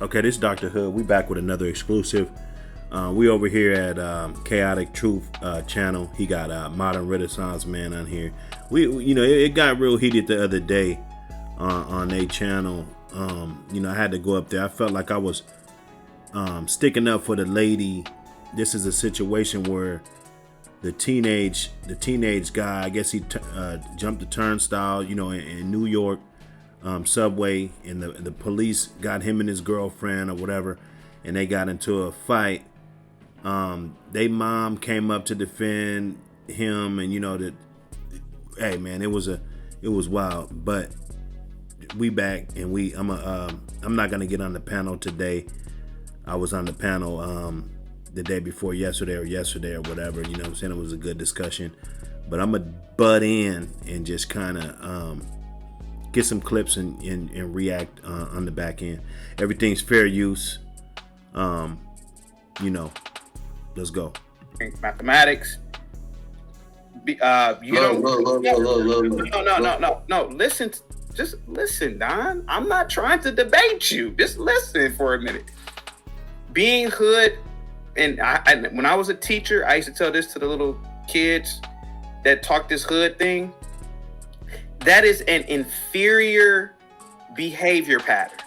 Okay, this is Dr. Hood. We back with another exclusive. We over here at Chaotic Truth channel. He got Modern Renaissance Man on here. It got real heated the other day on a channel. I had to go up there. I felt like I was sticking up for the lady. This is a situation where the teenage guy, I guess he jumped the turnstile, in New York. Subway, and the police got him and his girlfriend or whatever, and they got into a fight. They mom came up to defend him, and hey man, it was wild. But we back, and I'm not gonna get on the panel today. I was on the panel the day before yesterday or whatever. You know what I'm saying? It was a good discussion, but I'm gonna butt in and just kind of get some clips and react on the back end. Everything's fair use. Let's go. Mathematics. No. Listen, just listen, Don. I'm not trying to debate you. Just listen for a minute. Being hood, and when I was a teacher, I used to tell this to the little kids that talk this hood thing. That is an inferior behavior pattern.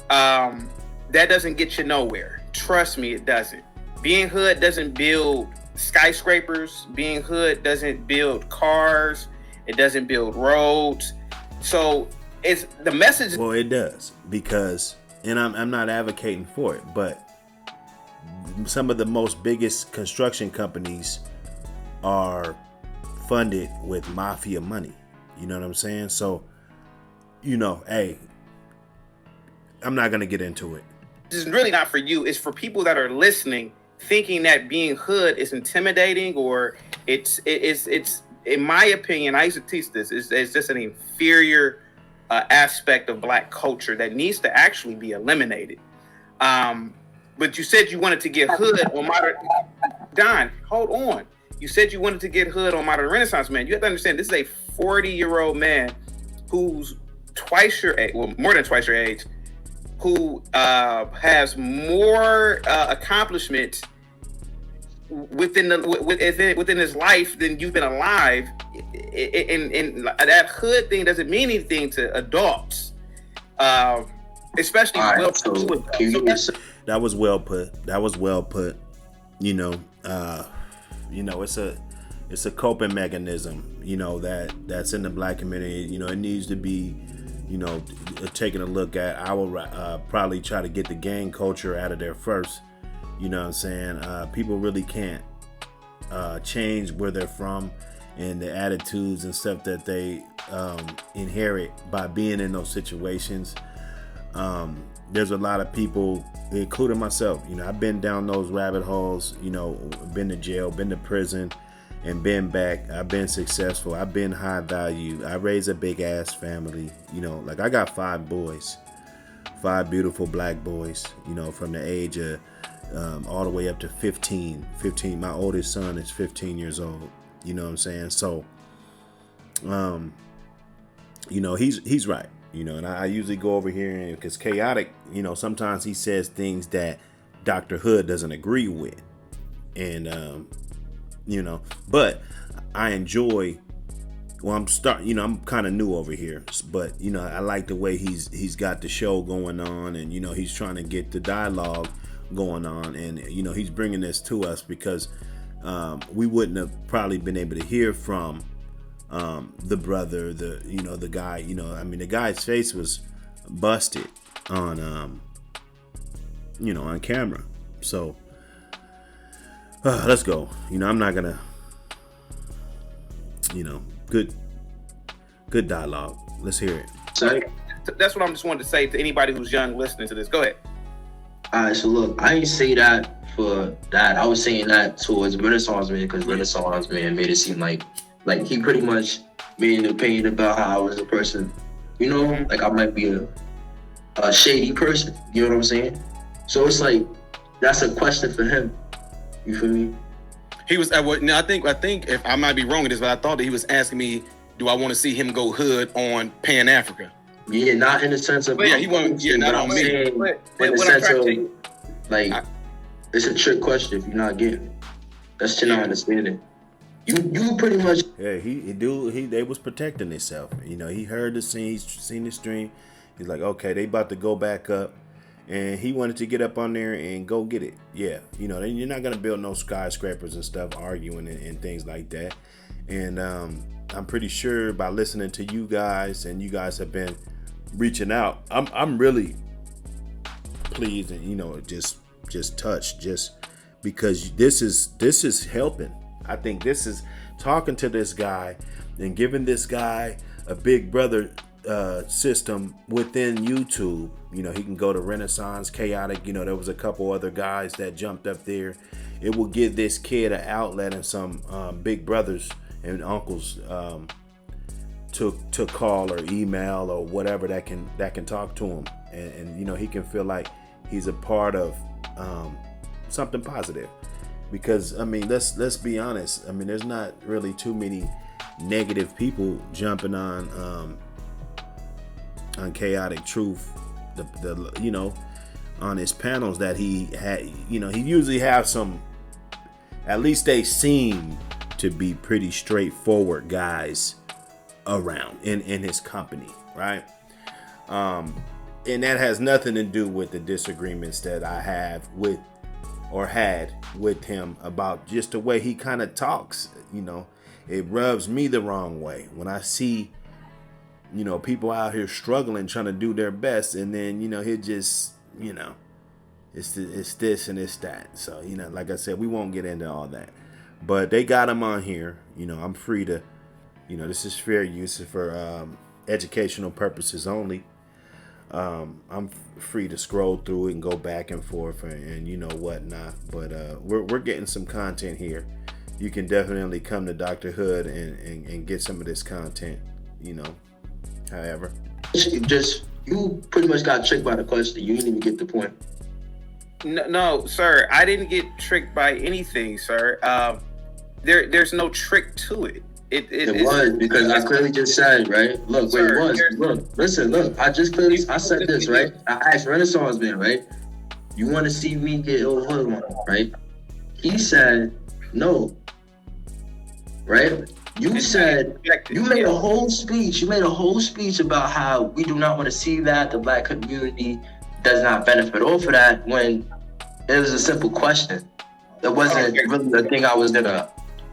That doesn't get you nowhere. Trust me, it doesn't. Being hood doesn't build skyscrapers. Being hood doesn't build cars. It doesn't build roads. So it's the message. Well, it does, because, and I'm not advocating for it, but some of the most biggest construction companies are funded with mafia money. You know what I'm saying? So, hey, I'm not going to get into it. This is really not for you. It's for people that are listening, thinking that being hood is intimidating, or it's in my opinion, I used to teach this, it's just an inferior aspect of Black culture that needs to actually be eliminated. But you said you wanted to get hood on Modern... Don, hold on. You said you wanted to get hood on Modern Renaissance Man. You have to understand, this is a 40-year-old man who's twice your age, well, more than twice your age, who has more accomplishments within his life than you've been alive. And that hood thing doesn't mean anything to adults, especially. Right, that was well put. It's a coping mechanism, that's in the Black community. It needs to be, taking a look at. I will probably try to get the gang culture out of there first. You know what I'm saying? People really can't change where they're from and the attitudes and stuff that they inherit by being in those situations. There's a lot of people, including myself, I've been down those rabbit holes, been to jail, been to prison, and been back. I've been successful. I've been high value. I raised a big ass family. I got 5 boys, 5 beautiful Black boys, from the age of all the way up to 15. My oldest son is 15 years old. You know what I'm saying? So, he's right. And I usually go over here, and because Chaotic, sometimes he says things that Dr. Hood doesn't agree with. And, but I enjoy, I'm kind of new over here, but, I like the way he's got the show going on, and, he's trying to get the dialogue going on, and, he's bringing this to us because we wouldn't have probably been able to hear from the brother, the guy, the guy's face was busted on, on camera. So, let's go. I'm not gonna, good dialogue. Let's hear it. Sorry. That's what I'm just wanting to say to anybody who's young listening to this. Go ahead. All right, so look, I didn't say that for that. I was saying that towards Renaissance Man, because Renaissance Man made it seem like he pretty much made an opinion about how I was a person, like I might be a shady person. You know what I'm saying? So it's like, that's a question for him. You feel me? He was, I think if I might be wrong in this, but I thought that he was asking me, do I want to see him go hood on Pan Africa? Yeah, not in the sense of. But yeah, he won't. Yeah, not but on I'm me. saying in But the what I'm sense trying of to tell you, like it's a trick question if you're not getting it. That's to not understanding. You pretty much. Yeah, they was protecting themselves. You know, he heard the scene, he's seen the stream. He's like, okay, they about to go back up, and he wanted to get up on there and go get it. Yeah, you know, you're not gonna build no skyscrapers and stuff, arguing and things like that. And I'm pretty sure by listening to you guys, and you guys have been reaching out, I'm really pleased, and you know, just touched, just because this is helping. I think this is talking to this guy and giving this guy a big brother system within YouTube. You know, he can go to Renaissance, Chaotic. You know, there was a couple other guys that jumped up there. It will give this kid an outlet and some big brothers and uncles to call or email or whatever that can talk to him, and you know, he can feel like he's a part of something positive. Because I mean, let's be honest. I mean, there's not really too many negative people jumping on Chaotic Truth, the you know, on his panels that he had. You know, he usually have some. At least they seem to be pretty straightforward guys around in his company, right? And that has nothing to do with the disagreements that I have with or had with him about just the way he kind of talks. You know, it rubs me the wrong way when I see, you know, people out here struggling, trying to do their best, and then, you know, he just, you know, it's this and it's that. So, you know, like I said, we won't get into all that, but they got him on here. You know, I'm free to, you know, this is fair use for educational purposes only. I'm free to scroll through it and go back and forth and you know whatnot. But we're getting some content here. You can definitely come to Dr. Hood and get some of this content. You know, however, You pretty much got tricked by the question. You didn't even get the point. no, sir, I didn't get tricked by anything, sir. There's no trick to it. It was because I clearly just said, right? Look, Sir, wait, it was. Look, listen, look. I said this, right? I asked Renaissance Man, right? You want to see me get over, right? He said no, right? You said you made a whole speech. You made a whole speech about how we do not want to see that the black community does not benefit off of that. When it was a simple question, it wasn't really the thing I was gonna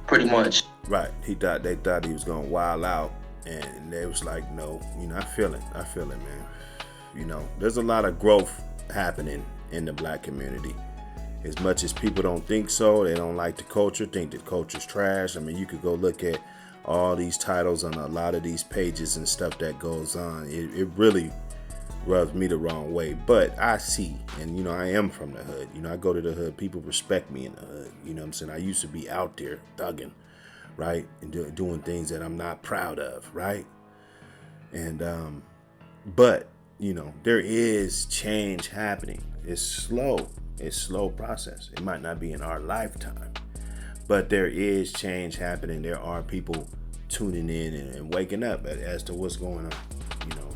pretty much. right? They thought he was gonna wild out, and they was like, no. You know, I feel it, man. You know, there's a lot of growth happening in the black community. As much as people don't think so, they don't like the culture, think the culture's trash. I mean, you could go look at all these titles on a lot of these pages and stuff that goes on. It really rubs me the wrong way. But I see, and you know, I am from the hood. You know, I go to the hood. People respect me in the hood. You know what I'm saying? I used to be out there thugging, right? And doing things that I'm not proud of, right? And, but, you know, there is change happening. It's slow process. It might not be in our lifetime, but there is change happening. There are people tuning in and waking up as to what's going on, you know.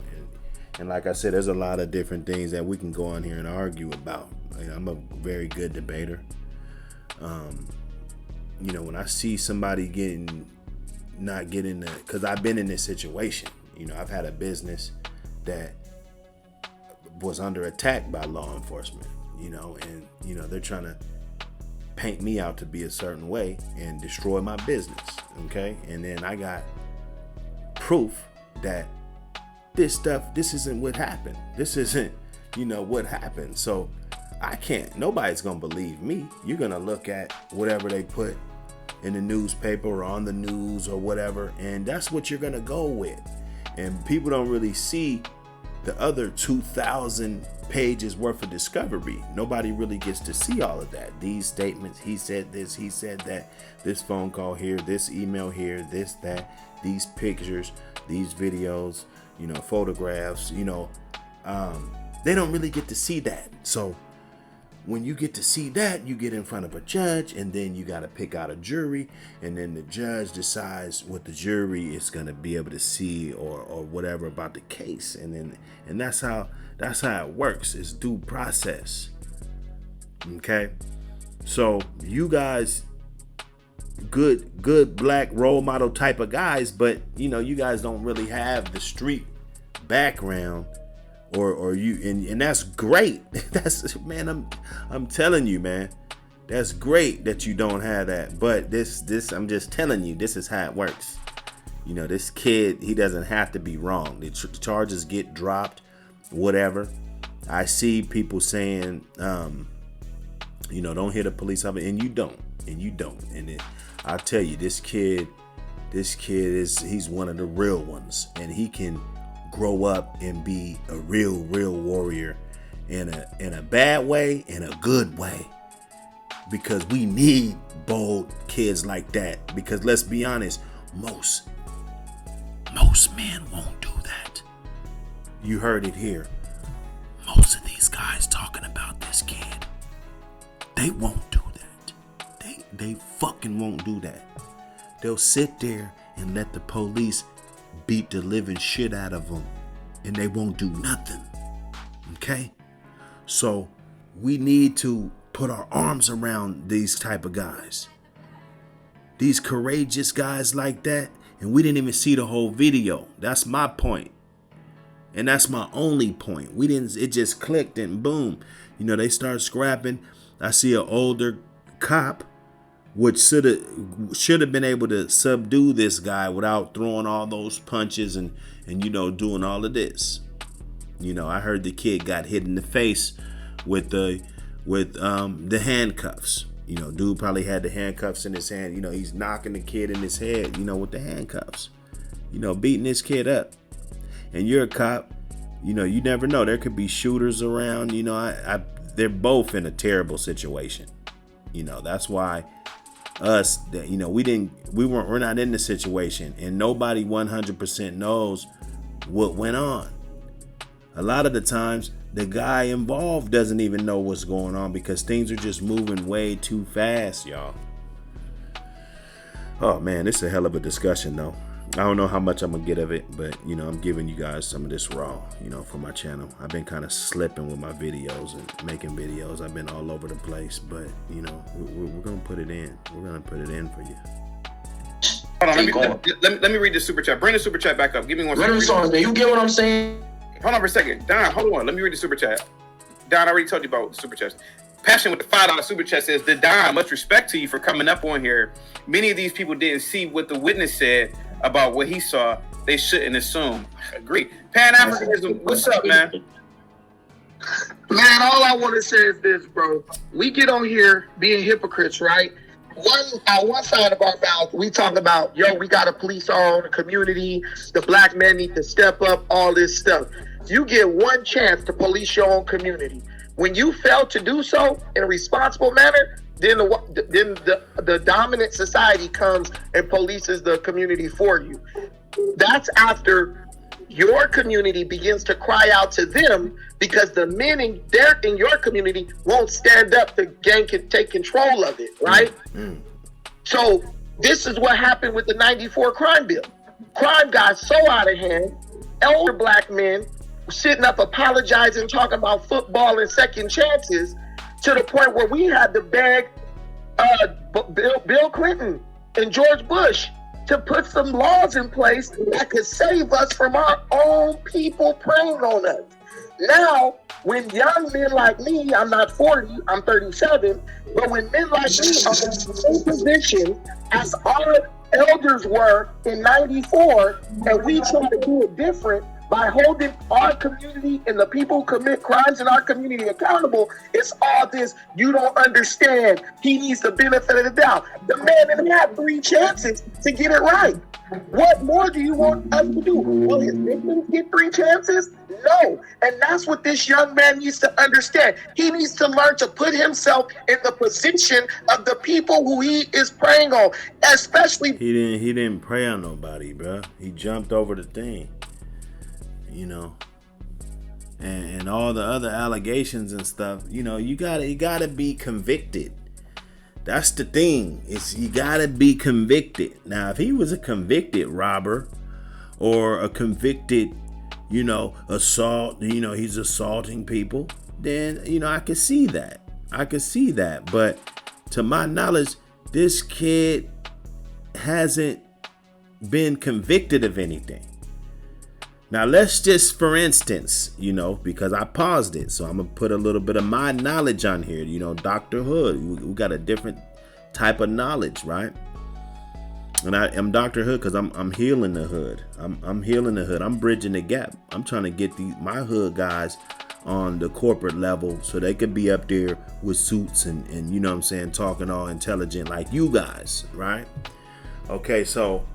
And like I said, there's a lot of different things that we can go on here and argue about. I'm a very good debater. You know, when I see somebody not getting the, because I've been in this situation. You know, I've had a business that was under attack by law enforcement. You know, and you know, they're trying to paint me out to be a certain way and destroy my business. Okay, and then I got proof that this isn't what happened. This isn't, you know, what happened. So nobody's gonna believe me. You're gonna look at whatever they put in the newspaper or on the news or whatever, and that's what you're gonna go with. And people don't really see the other 2,000 pages worth of discovery. Nobody really gets to see all of that. These statements, he said this, he said that, this phone call here, this email here, this, that, these pictures, these videos, you know, photographs, you know, they don't really get to see that. So when you get to see that, you get in front of a judge, and then you got to pick out a jury, and then the judge decides what the jury is going to be able to see or whatever about the case, and that's how it works. It's due process. Okay, so you guys, good black role model type of guys, but you guys don't really have the street background. Or you and that's great. That's, man, I'm telling you, man, that's great that you don't have that. But this I'm just telling you, this is how it works. This kid, he doesn't have to be wrong. The charges get dropped, whatever. I see people saying, don't hit a police officer, and you don't. And I'll tell you, this kid he's one of the real ones, and he can grow up and be a real warrior in a bad way, in a good way, because we need bold kids like that. Because let's be honest, most men won't do that. You heard it here. Most of these guys talking about this kid, they won't do that. They fucking won't do that. They'll sit there and let the police beat the living shit out of them, and they won't do nothing. Okay? So we need to put our arms around these type of guys, these courageous guys like that. And we didn't even see the whole video. That's my point, and that's my only point. It just clicked, and boom, they start scrapping. I see an older cop, which should have been able to subdue this guy without throwing all those punches and doing all of this. I heard the kid got hit in the face with the handcuffs. Dude probably had the handcuffs in his hand. He's knocking the kid in his head, with the handcuffs. Beating this kid up. And you're a cop. You never know. There could be shooters around. They're both in a terrible situation. That's why us, we're not in the situation, and nobody 100% knows what went on. A lot of the times the guy involved doesn't even know what's going on, because things are just moving way too fast, y'all. Oh man, this is a hell of a discussion though. I don't know how much I'm gonna get of it, but I'm giving you guys some of this raw, for my channel. I've been kind of slipping with my videos and making videos. I've been all over the place, but we're gonna put it in. We're gonna put it in for you. Hold on, let me read the super chat. Bring the super chat back up. Give me one second. You get what I'm saying? Hold on for a second. Don, hold on. Let me read the super chat. Don, I already told you about the super chats. Passion with the $5 super chat says, Don, much respect to you for coming up on here. Many of these people didn't see what the witness said about what he saw. They shouldn't assume. Agree. Pan-Africanism, what's up, man? Man, all I want to say is this, bro. We get on here being hypocrites, right? One side of our mouth, we talk about, we got to police our own community. The black men need to step up, all this stuff. You get one chance to police your own community. When you fail to do so in a responsible manner, then the dominant society comes and polices the community for you. That's after your community begins to cry out to them, because the men in your community won't stand up to take control of it, right? Mm-hmm. So this is what happened with the 94 crime bill. Crime got so out of hand, elder black men sitting up apologizing, talking about football and second chances, to the point where we had to beg Bill Clinton and George Bush to put some laws in place that could save us from our own people preying on us. Now, when young men like me, I'm not 40, I'm 37, but when men like me are in the same position as our elders were in 94, and we try to do it different by holding our community and the people who commit crimes in our community accountable, it's all this, you don't understand. He needs the benefit of the doubt. The man didn't have 3 chances to get it right. What more do you want us to do? Will his victims get 3 chances? No. And that's what this young man needs to understand. He needs to learn to put himself in the position of the people who he is preying on, especially. He didn't prey on nobody, bro. He jumped over the thing. and all the other allegations and stuff, you know, you gotta be convicted. That's the thing. It's you gotta be convicted. Now, if he was a convicted robber or a convicted, you know, assault, you know, he's assaulting people, then, you know, I could see that. But to my knowledge, this kid hasn't been convicted of anything. Now, let's just, for instance, you know, because I paused it, so I'm going to put a little bit of my knowledge on here. You know, Dr. Hood, we got a different type of knowledge, right? And I am Dr. Hood because I'm healing the hood. I'm healing the hood. I'm bridging the gap. I'm trying to get my hood guys on the corporate level so they could be up there with suits and you know what I'm saying, talking all intelligent like you guys, right? Okay, so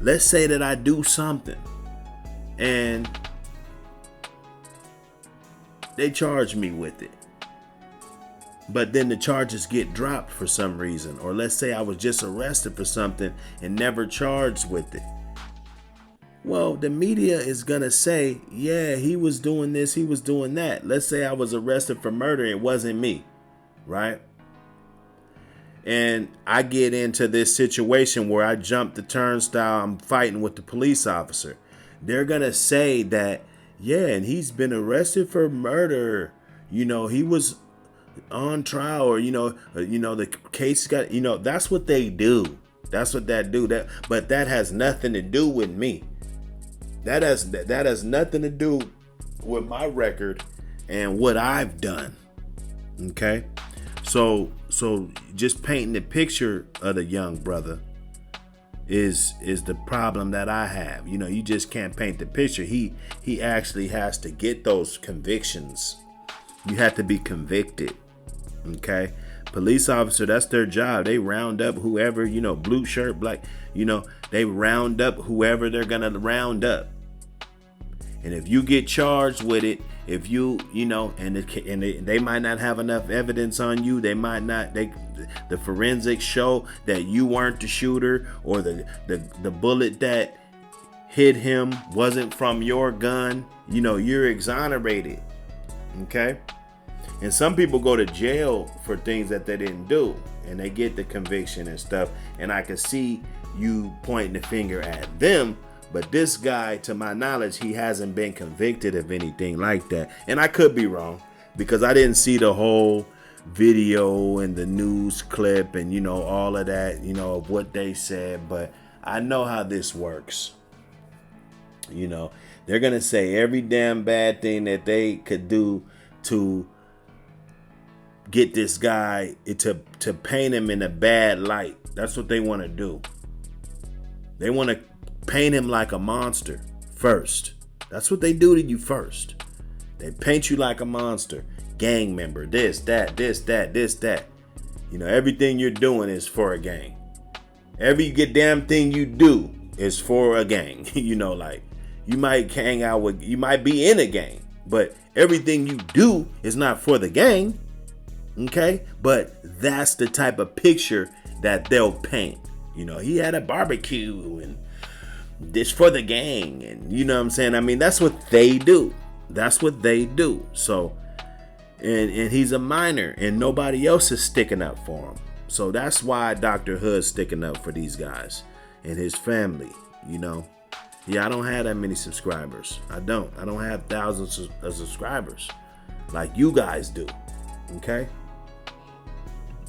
let's say that I do something and they charge me with it, but then the charges get dropped for some reason. Or let's say I was just arrested for something and never charged with it. Well, the media is gonna say, yeah, he was doing this, he was doing that. Let's say I was arrested for murder, it wasn't me, right? And I get into this situation where I jump the turnstile, I'm fighting with the police officer. They're gonna say that, yeah, and he's been arrested for murder. You know, he was on trial, or you know, the case got, you know, that's what they do. That's what that do. But that has nothing to do with me. That has nothing to do with my record and what I've done. Okay, so just painting the picture of the young brother is the problem that I have. You know, you just can't paint the picture. He actually has to get those convictions. You have to be convicted. Okay, police officer, that's their job. They round up whoever, you know, blue shirt, black, you know, they round up whoever they're gonna round up. And if you get charged with it, if you know, and they might not have enough evidence on you, they might not, the forensics show that you weren't the shooter, or the bullet that hit him wasn't from your gun, you know, you're exonerated. Okay? And some people go to jail for things that they didn't do, and they get the conviction and stuff. And I can see you pointing the finger at them. But this guy, to my knowledge, he hasn't been convicted of anything like that. And I could be wrong because I didn't see the whole video and the news clip and, you know, all of that, you know, of what they said. But I know how this works. You know, they're going to say every damn bad thing that they could do to get this guy, to paint him in a bad light. That's what they want to do. They want to paint him like a monster first. That's what they do to you first. They paint you like a monster. Gang member, this, that. You know, everything you're doing is for a gang. Every damn thing you do is for a gang. You know, like, you might hang out with, you might be in a gang, but everything you do is not for the gang. Okay? But that's the type of picture that they'll paint. You know, he had a barbecue and this for the gang, and you know what I'm saying? I mean, that's what they do. So, and he's a minor, and nobody else is sticking up for him. So that's why Dr. Hood's sticking up for these guys and his family, you know? Yeah, I don't have that many subscribers. I don't have thousands of subscribers like you guys do. Okay?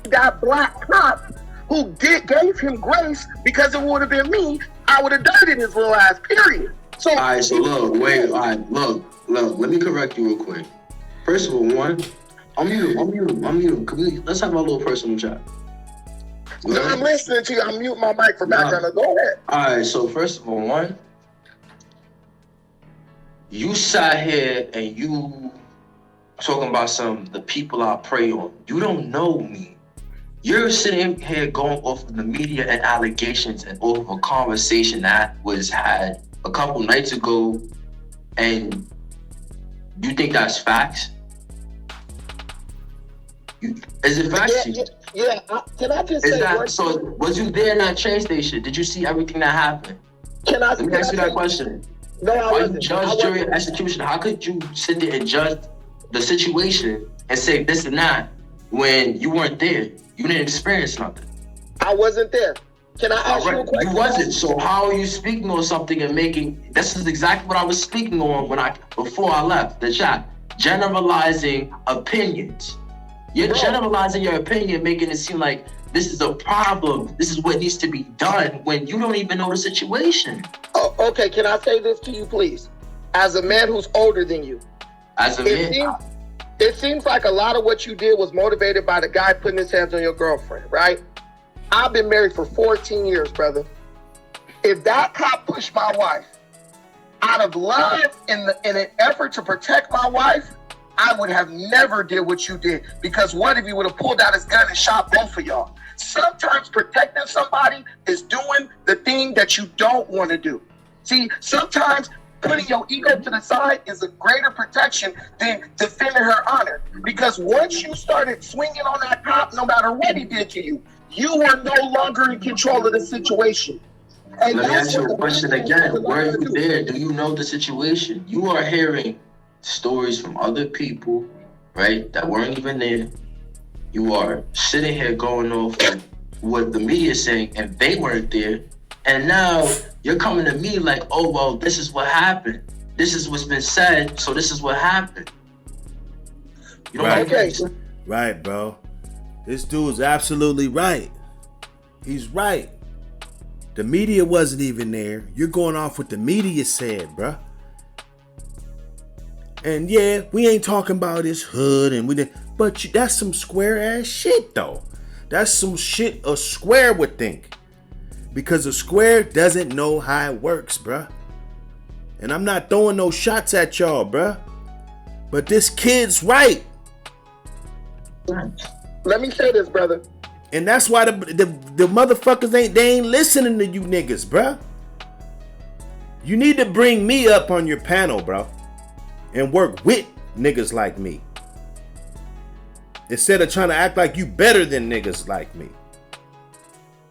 Got black cops who gave him grace, because it would have been me, I would have died in his little ass, period. So, all right, so look, let me correct you real quick. First of all, one, I'm mute. Let's have a little personal chat. No, I'm listening to you. I'm muting my mic for background. Go ahead. All right, so first of all, one, you sat here and you talking about the people I pray on. You don't know me. You're sitting here going off of the media and allegations and off of a conversation that was had a couple nights ago, and you think that's facts? Is it facts? Yeah. Can I just say? So was you there in that train station? Did you see everything that happened? Let me ask you that question. No, I Why you wasn't. I judge wasn't. jury and execution? How could you sit there and judge the situation and say this and that when you weren't there? You didn't experience nothing. I wasn't there. Can I ask you a Alright, question? you wasn't. So how are you speaking on something and making? This is exactly what I was speaking on before I left the chat. Generalizing opinions. You're Bro. generalizing your opinion, making it seem like this is a problem. This is what needs to be done when you don't even know the situation. Oh, okay, can I say this to you, please? As a man who's older than you, As a man, it seems like a lot of what you did was motivated by the guy putting his hands on your girlfriend, right? I've been married for 14 years, brother. If that cop pushed my wife out of love in an effort to protect my wife, I would have never did what you did. Because what if he would have pulled out his gun and shot both of y'all? Sometimes protecting somebody is doing the thing that you don't want to do. See, sometimes putting your ego to the side is a greater protection than defending her honor. Because once you started swinging on that cop, no matter what he did to you, you were no longer in control of the situation. And let me that's ask you what a the question man again. has to Were learn you to do. there? Do you know the situation? You are hearing stories from other people, right, that weren't even there. You are sitting here going off of what the media is saying, and they weren't there. And now you're coming to me like, oh, well, this is what happened. This is what's been said, so this is what happened. You know Right. what I Okay. mean? Right, bro. This dude's absolutely right. He's right. The media wasn't even there. You're going off what the media said, bruh. And yeah, we ain't talking about his hood and we didn't, but that's some square ass shit though. That's some shit a square would think. Because a square doesn't know how it works, bruh. And I'm not throwing no shots at y'all, bruh. But this kid's right. Let me say this, brother. And that's why the motherfuckers ain't listening to you niggas, bruh. You need to bring me up on your panel, bro. And work with niggas like me. Instead of trying to act like you better than niggas like me.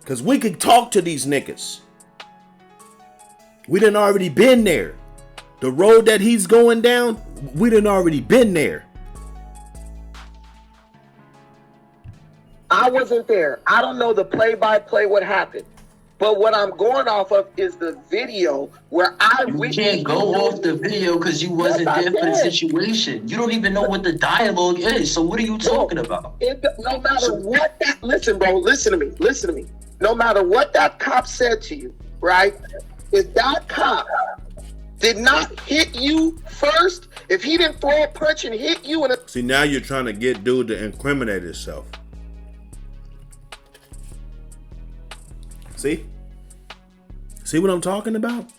Cause we can talk to these niggas. We done already been there. The road that he's going down, we done already been there. I wasn't there. I don't know the play-by-play what happened. But what I'm going off of is the video where I You witnessed. can't go off the video because you wasn't Yes, I there for the can. situation. You don't even know what the dialogue is. So what are you talking about? No matter what that, listen, bro, listen to me. No matter what that cop said to you, right? If that cop did not hit you first, if he didn't throw a punch and hit you in a... See, now you're trying to get dude to incriminate himself. See? See what I'm talking about?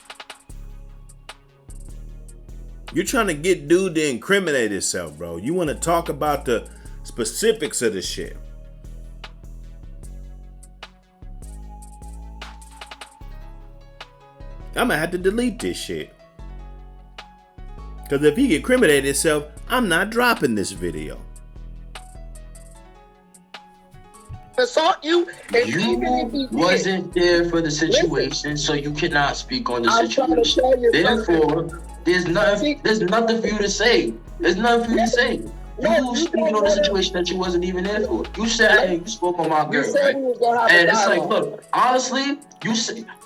You're trying to get dude to incriminate himself, bro. You want to talk about the specifics of the shit. I'm gonna have to delete this shit. Because if he incriminated himself, I'm not dropping this video. assault you, and even if he You did, wasn't there for the situation, so you cannot speak on the I'm trying to situation. tell you Therefore, there's nothing for you to say. There's nothing for you to say. You speaking on a situation that you wasn't even there for. You said, hey, you spoke on my you girl, said right? we was gonna have And a it's like, dialogue. look, honestly,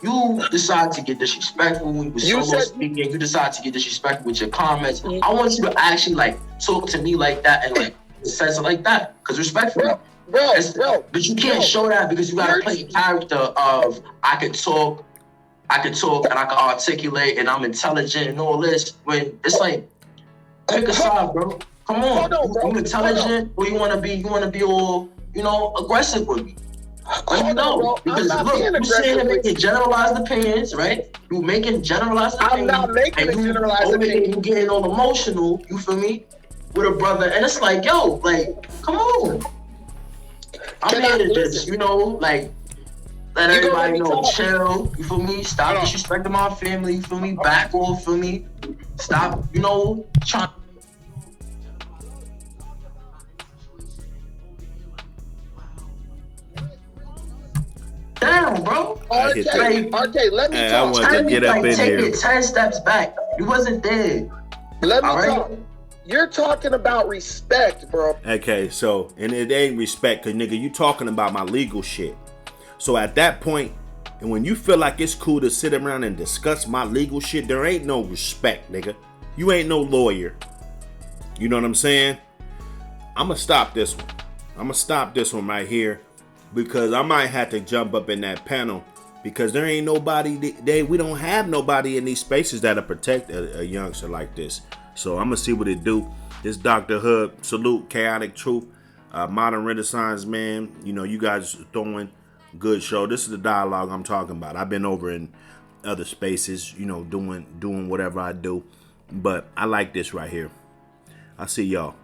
you decide to get disrespectful when you were You solo said- speaking. You decide to get disrespectful with your comments. I want you to actually like talk to me like that and like sense it like that, because respectfully. Bro, But you can't show that because you gotta play a character of I can talk and I can articulate and I'm intelligent and all this. When it's like, pick a side, bro. Come on, Hold on, bro. you intelligent or you wanna be all, aggressive with me. Let me Hold on, know. bro. Because I'm not being look, you saying aggressive with making generalized opinions, right? You making generalized opinions. I'm not making a and generalized over here, opinion. You getting all emotional, you feel me? With a brother, and it's like, yo, like, come on. I'm here to just, like, let You gonna everybody let me know, talk? chill, you feel me? Stop disrespecting my family, you feel me? Back off, feel me? Stop, trying. Damn, bro. I hit the. RK, let me Hey, I talk. want to get up in take here. it 10 steps back. You wasn't there. Let me All right. talk. You're talking about respect, bro. Okay, so and it ain't respect, cause nigga, you talking about my legal shit. So at that point, and when you feel like it's cool to sit around and discuss my legal shit, there ain't no respect, nigga. You ain't no lawyer. You know what I'm saying? I'ma stop this one. I'ma stop this one right here because I might have to jump up in that panel because there ain't nobody. We don't have nobody in these spaces that'll protect a youngster like this. So I'm gonna see what it do. This Dr. Hood, salute, chaotic truth, modern renaissance man. You know, you guys throwing good show. This is the dialogue I'm talking about. I've been over in other spaces, you know, doing whatever I do, but I like this right here. I see y'all.